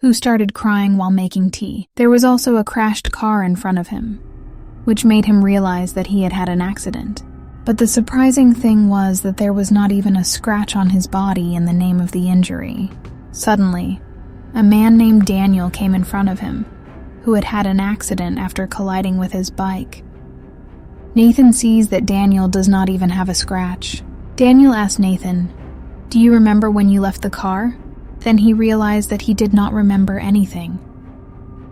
who started crying while making tea. There was also a crashed car in front of him, which made him realize that he had had an accident. But the surprising thing was that there was not even a scratch on his body in the name of the injury. Suddenly, a man named Daniel came in front of him, who had had an accident after colliding with his bike. Nathan sees that Daniel does not even have a scratch. Daniel asks Nathan, "Do you remember when you left the car?" Then he realized that he did not remember anything.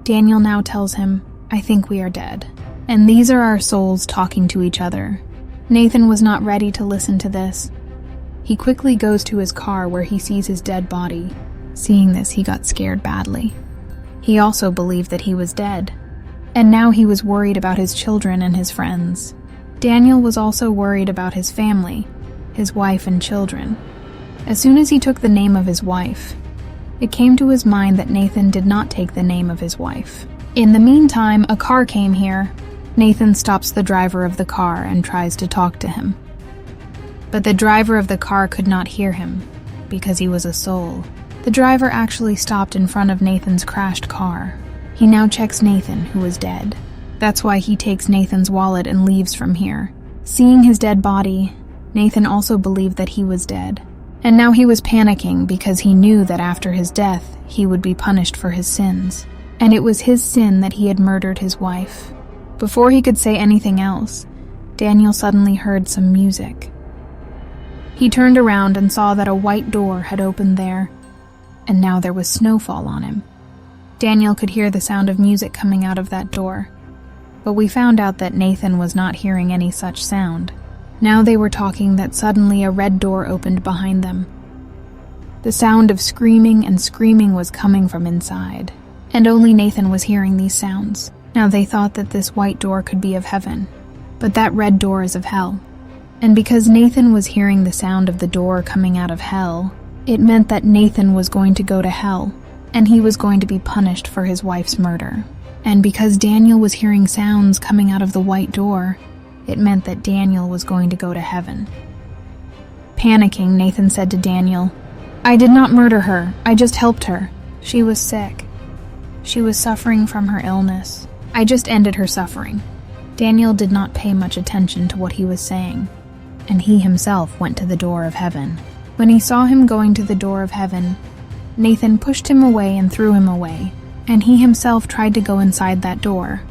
Daniel now tells him, "I think we are dead." And these are our souls talking to each other. Nathan was not ready to listen to this. He quickly goes to his car where he sees his dead body. Seeing this, he got scared badly. He also believed that he was dead, and now he was worried about his children and his friends. Daniel was also worried about his family, his wife and children. As soon as he took the name of his wife, it came to his mind that Nathan did not take the name of his wife. In the meantime, a car came here. Nathan stops the driver of the car and tries to talk to him. But the driver of the car could not hear him, because he was a soul. The driver actually stopped in front of Nathan's crashed car. He now checks Nathan, who is dead. That's why he takes Nathan's wallet and leaves from here. Seeing his dead body, Nathan also believed that he was dead. And now he was panicking because he knew that after his death, he would be punished for his sins. And it was his sin that he had murdered his wife. Before he could say anything else, Daniel suddenly heard some music. He turned around and saw that a white door had opened there, and now there was snowfall on him. Daniel could hear the sound of music coming out of that door, but we found out that Nathan was not hearing any such sound. Now they were talking that suddenly a red door opened behind them. The sound of screaming and screaming was coming from inside, and only Nathan was hearing these sounds. Now they thought that this white door could be of heaven, but that red door is of hell. And because Nathan was hearing the sound of the door coming out of hell, it meant that Nathan was going to go to hell, and he was going to be punished for his wife's murder. And because Daniel was hearing sounds coming out of the white door, it meant that Daniel was going to go to heaven. Panicking, Nathan said to Daniel, "I did not murder her, I just helped her. She was sick. She was suffering from her illness. I just ended her suffering." Daniel did not pay much attention to what he was saying, and he himself went to the door of heaven. When he saw him going to the door of heaven, Nathan pushed him away and threw him away, and he himself tried to go inside that door,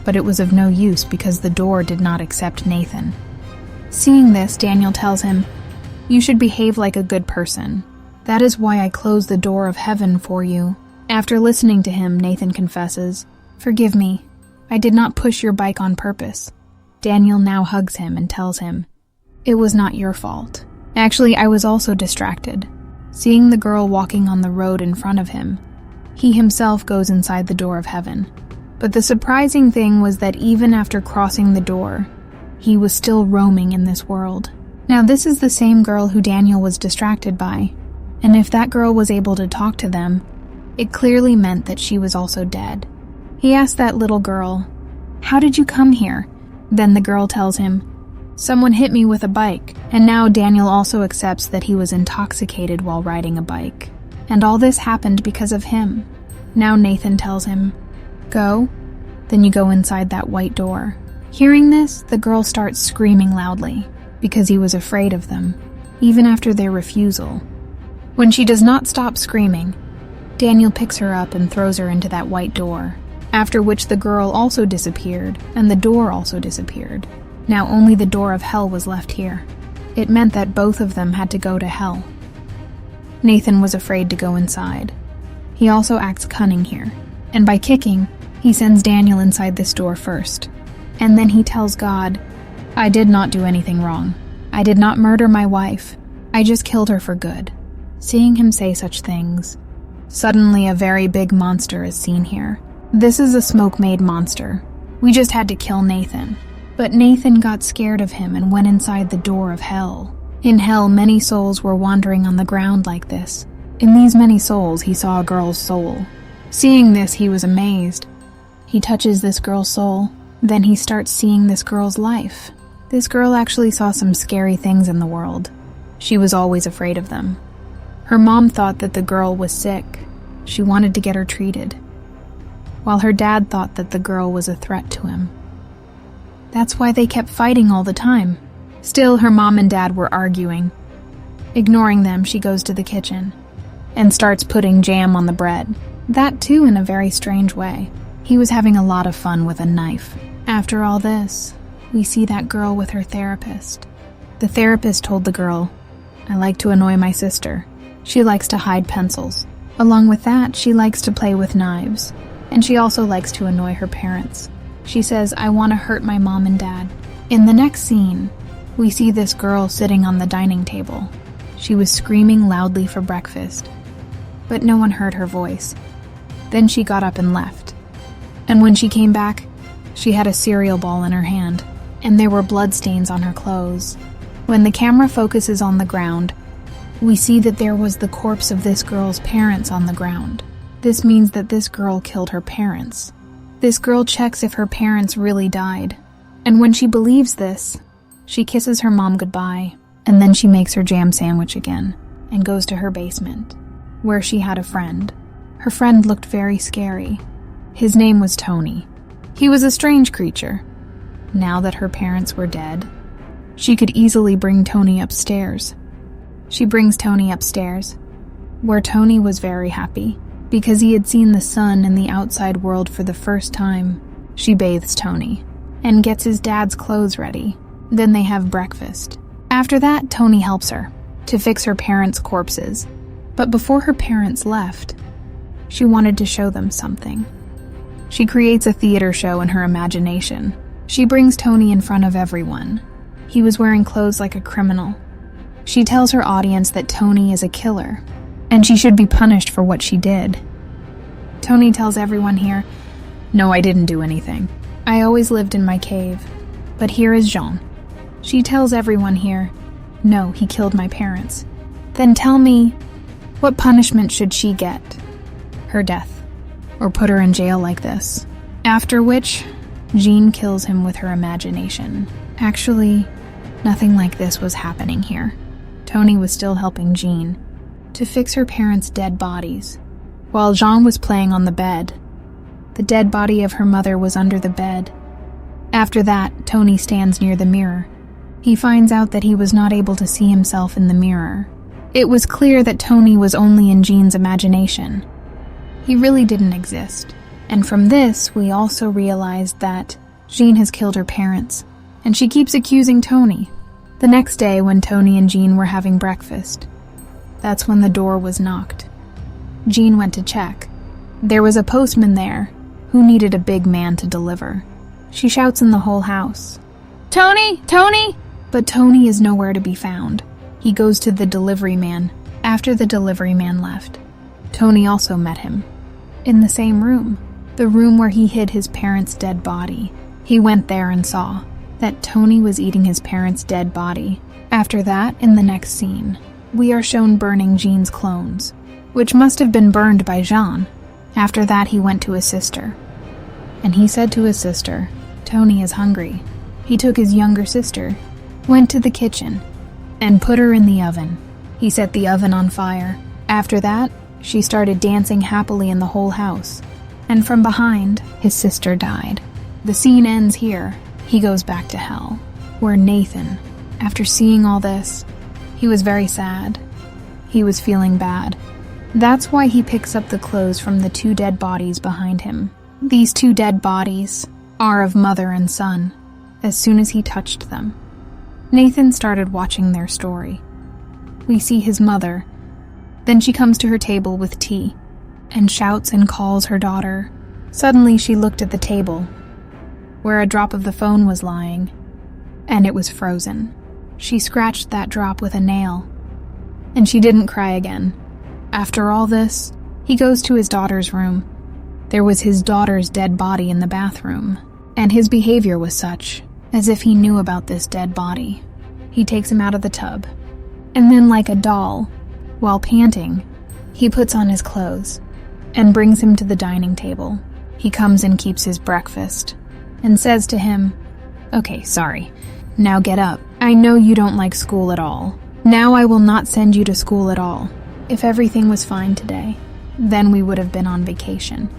but it was of no use because the door did not accept Nathan. Seeing this, Daniel tells him, "You should behave like a good person. That is why I closed the door of heaven for you." After listening to him, Nathan confesses, "Forgive me. I did not push your bike on purpose." Daniel now hugs him and tells him, "It was not your fault. Actually, I was also distracted." Seeing the girl walking on the road in front of him, he himself goes inside the door of heaven. But the surprising thing was that even after crossing the door, he was still roaming in this world. Now this is the same girl who Daniel was distracted by, and if that girl was able to talk to them, it clearly meant that she was also dead. He asked that little girl, "How did you come here?" Then the girl tells him, "Someone hit me with a bike." And now Daniel also accepts that he was intoxicated while riding a bike. And all this happened because of him. Now Nathan tells him, "Go, then you go inside that white door." Hearing this, the girl starts screaming loudly, because he was afraid of them, even after their refusal. When she does not stop screaming, Daniel picks her up and throws her into that white door, after which the girl also disappeared, and the door also disappeared. Now only the door of hell was left here. It meant that both of them had to go to hell. Nathan was afraid to go inside. He also acts cunning here, and by kicking, he sends Daniel inside this door first. And then he tells God, "I did not do anything wrong. I did not murder my wife. I just killed her for good." Seeing him say such things, suddenly a very big monster is seen here. This is a smoke-made monster. We just had to kill Nathan. But Nathan got scared of him and went inside the door of hell. In hell, many souls were wandering on the ground like this. In these many souls, he saw a girl's soul. Seeing this, he was amazed. He touches this girl's soul, then he starts seeing this girl's life. This girl actually saw some scary things in the world. She was always afraid of them. Her mom thought that the girl was sick, She wanted to get her treated, while her dad thought that the girl was a threat to him. That's why they kept fighting all the time. Still, her mom and dad were arguing. Ignoring them, she goes to the kitchen and starts putting jam on the bread. That too in a very strange way. He was having a lot of fun with a knife. After all this, we see that girl with her therapist. The therapist told the girl, "I like to annoy my sister. She likes to hide pencils. Along with that, she likes to play with knives. And she also likes to annoy her parents. She says, I want to hurt my mom and dad." In the next scene, we see this girl sitting on the dining table. She was screaming loudly for breakfast, but no one heard her voice. Then she got up and left. And when she came back, she had a cereal ball in her hand, and there were bloodstains on her clothes. When the camera focuses on the ground, we see that there was the corpse of this girl's parents on the ground. This means that this girl killed her parents. This girl checks if her parents really died. And when she believes this, she kisses her mom goodbye, and then she makes her jam sandwich again and goes to her basement, where she had a friend. Her friend looked very scary. His name was Tony. He was a strange creature. Now that her parents were dead, she could easily bring Tony upstairs. She brings Tony upstairs, where Tony was very happy because he had seen the sun and the outside world for the first time. She bathes Tony and gets his dad's clothes ready. Then they have breakfast. After that, Tony helps her to fix her parents' corpses. But before her parents left, she wanted to show them something. She creates a theater show in her imagination. She brings Tony in front of everyone. He was wearing clothes like a criminal. She tells her audience that Tony is a killer, and she should be punished for what she did. Tony tells everyone here, "No, I didn't do anything. I always lived in my cave. But here is Jean." She tells everyone here, "No, he killed my parents." Then tell me, what punishment should she get? Her death, or put her in jail like this. After which, Jean kills him with her imagination. Actually, nothing like this was happening here. Tony was still helping Jean to fix her parents' dead bodies. While Jean was playing on the bed, the dead body of her mother was under the bed. After that, Tony stands near the mirror. He finds out that he was not able to see himself in the mirror. It was clear that Tony was only in Jean's imagination. He really didn't exist. And from this, we also realized that Jean has killed her parents, and she keeps accusing Tony. The next day, when Tony and Jean were having breakfast, that's when the door was knocked. Jean went to check. There was a postman there who needed a big man to deliver. She shouts in the whole house, "Tony! Tony!" But Tony is nowhere to be found. He goes to the delivery man. After the delivery man left, Tony also met him. In the same room, the room where he hid his parents' dead body. He went there and saw that Tony was eating his parents' dead body. After that, in the next scene, we are shown burning Jean's clones, which must have been burned by Jean. After that, he went to his sister, and he said to his sister, "Tony is hungry." He took his younger sister, went to the kitchen, and put her in the oven. He set the oven on fire. After that, she started dancing happily in the whole house, and from behind, his sister died. The scene ends here. He goes back to hell, where Nathan, after seeing all this, he was very sad. He was feeling bad. That's why he picks up the clothes from the two dead bodies behind him. These two dead bodies are of mother and son. As soon as he touched them, Nathan started watching their story. We see his mother. Then she comes to her table with tea and shouts and calls her daughter. Suddenly she looked at the table, where a drop of the phone was lying, and it was frozen. She scratched that drop with a nail, and she didn't cry again. After all this, he goes to his daughter's room. There was his daughter's dead body in the bathroom, and his behavior was such as if he knew about this dead body. He takes him out of the tub, and then like a doll, while panting, he puts on his clothes and brings him to the dining table. He comes and keeps his breakfast and says to him, "Okay, sorry. Now get up. I know you don't like school at all. Now I will not send you to school at all. If everything was fine today, then we would have been on vacation.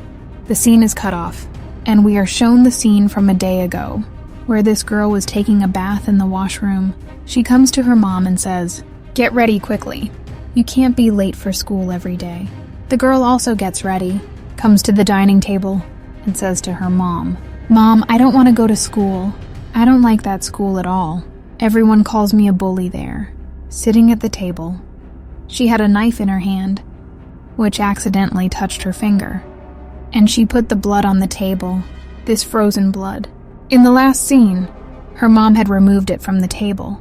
The scene is cut off, and we are shown the scene from a day ago, where this girl was taking a bath in the washroom. She comes to her mom and says, "Get ready quickly. You can't be late for school every day." The girl also gets ready, comes to the dining table, and says to her mom, "Mom, I don't want to go to school. I don't like that school at all. Everyone calls me a bully there." Sitting at the table, she had a knife in her hand, which accidentally touched her finger, and she put the blood on the table, this frozen blood. In the last scene, her mom had removed it from the table.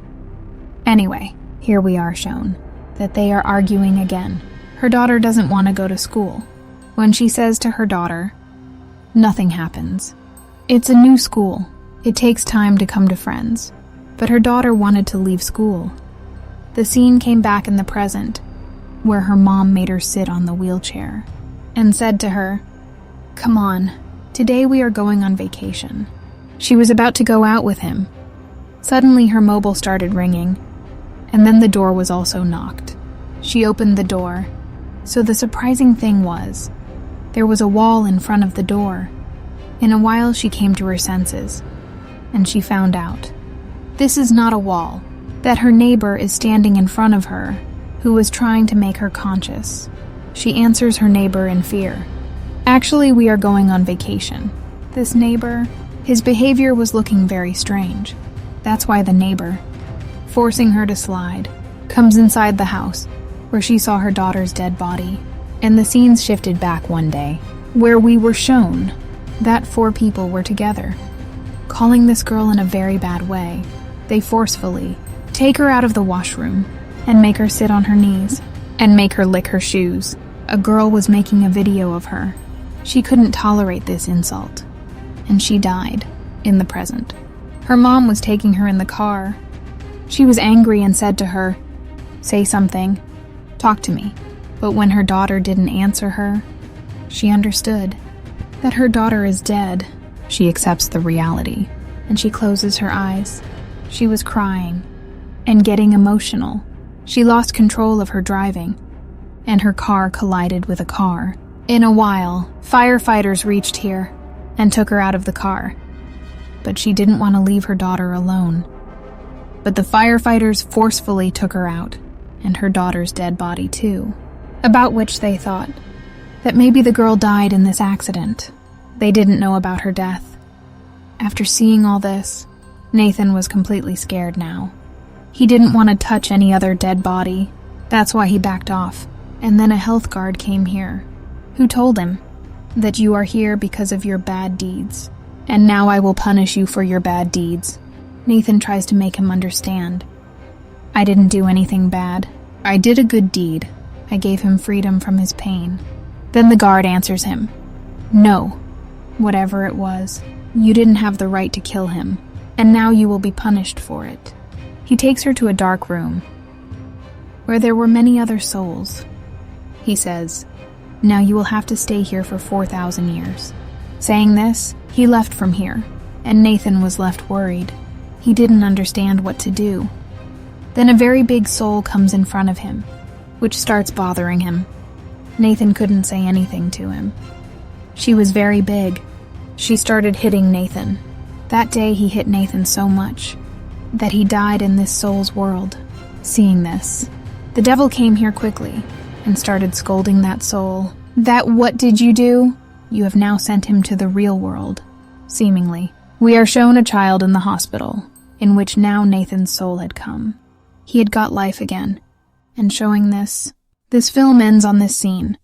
Anyway, here we are shown that they are arguing again. Her daughter doesn't want to go to school. When she says to her daughter, nothing happens. It's a new school. It takes time to come to friends. But her daughter wanted to leave school. The scene came back in the present, where her mom made her sit on the wheelchair and said to her, "Come on, today we are going on vacation." She was about to go out with him. Suddenly her mobile started ringing, and then the door was also knocked. She opened the door. So the surprising thing was, there was a wall in front of the door. In a while she came to her senses, and she found out this is not a wall, that her neighbor is standing in front of her, who was trying to make her conscious. She answers her neighbor in fear. "Actually, we are going on vacation." This neighbor, his behavior was looking very strange. That's why the neighbor, forcing her to slide, comes inside the house, where she saw her daughter's dead body. And the scenes shifted back one day, where we were shown that 4 people were together, calling this girl in a very bad way. They forcefully take her out of the washroom and make her sit on her knees and make her lick her shoes. A girl was making a video of her. She couldn't tolerate this insult, and she died in the present. Her mom was taking her in the car. She was angry and said to her, "Say something, talk to me." But when her daughter didn't answer her, she understood that her daughter is dead. She accepts the reality, and she closes her eyes. She was crying and getting emotional. She lost control of her driving, and her car collided with a car. In a while, firefighters reached here and took her out of the car. But she didn't want to leave her daughter alone. But the firefighters forcefully took her out, and her daughter's dead body too, about which they thought that maybe the girl died in this accident. They didn't know about her death. After seeing all this, Nathan was completely scared now. He didn't want to touch any other dead body. That's why he backed off. And then a health guard came here, who told him that you are here because of your bad deeds, and now I will punish you for your bad deeds. Nathan tries to make him understand. I didn't do anything bad. I did a good deed. I gave him freedom from his pain. Then the guard answers him. No, whatever it was, you didn't have the right to kill him, and now you will be punished for it. He takes her to a dark room, where there were many other souls. He says, now you will have to stay here for 4,000 years. Saying this, he left from here, and Nathan was left worried. He didn't understand what to do. Then a very big soul comes in front of him, which starts bothering him. Nathan couldn't say anything to him. She was very big. She started hitting Nathan. That day he hit Nathan so much that he died in this soul's world. Seeing this, the devil came here quickly and started scolding that soul. That what did you do? You have now sent him to the real world. Seemingly, we are shown a child in the hospital, in which now Nathan's soul had come. He had got life again, and showing this film ends on this scene,